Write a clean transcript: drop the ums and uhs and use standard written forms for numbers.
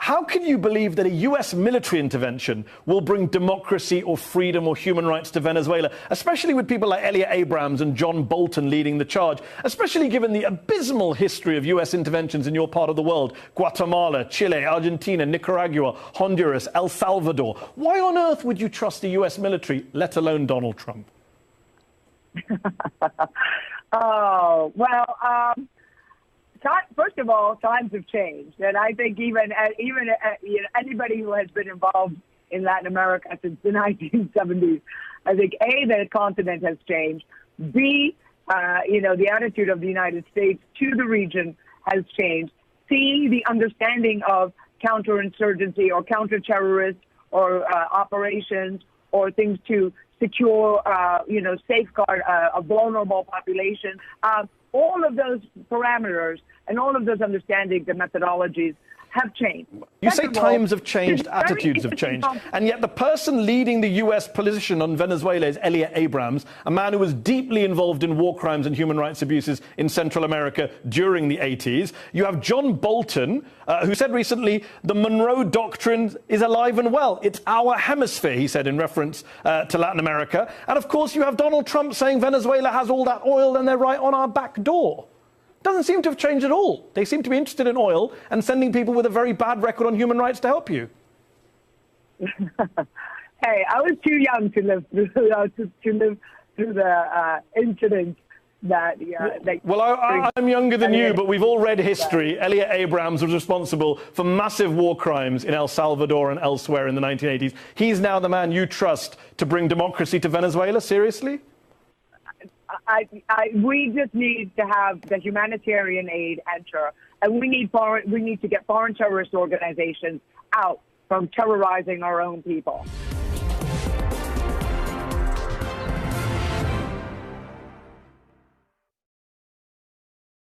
How can you believe that a US military intervention will bring democracy or freedom or human rights to Venezuela, especially with people like Eliot Abrams and John Bolton leading the charge, especially given the abysmal history of US interventions in your part of the world, Guatemala, Chile, Argentina, Nicaragua, Honduras, El Salvador? Why on earth would you trust the US military, let alone Donald Trump? Oh, well, first of all, times have changed. And I think even anybody who has been involved in Latin America since the 1970s, I think, A, the continent has changed. B, the attitude of the United States to the region has changed. C, the understanding of counterinsurgency or counterterrorist or operations or things to secure, safeguard a vulnerable population. All of those parameters and all of those understandings and methodologies have changed. You say times have changed, attitudes have changed, and yet the person leading the US position on Venezuela is Eliot Abrams, a man who was deeply involved in war crimes and human rights abuses in Central America during the 80s. You have John Bolton, who said recently, the Monroe Doctrine is alive and well. It's our hemisphere, he said in reference to Latin America. And of course, you have Donald Trump saying Venezuela has all that oil and they're right on our back door. Doesn't seem to have changed at all. They seem to be interested in oil and sending people with a very bad record on human rights to help you. Hey, I was too young to live through the incident that. I'm younger than you, but we've all read history. Eliot Abrams was responsible for massive war crimes in El Salvador and elsewhere in the 1980s. He's now the man you trust to bring democracy to Venezuela. Seriously? We just need to have the humanitarian aid enter, and we need to get foreign terrorist organizations out from terrorizing our own people.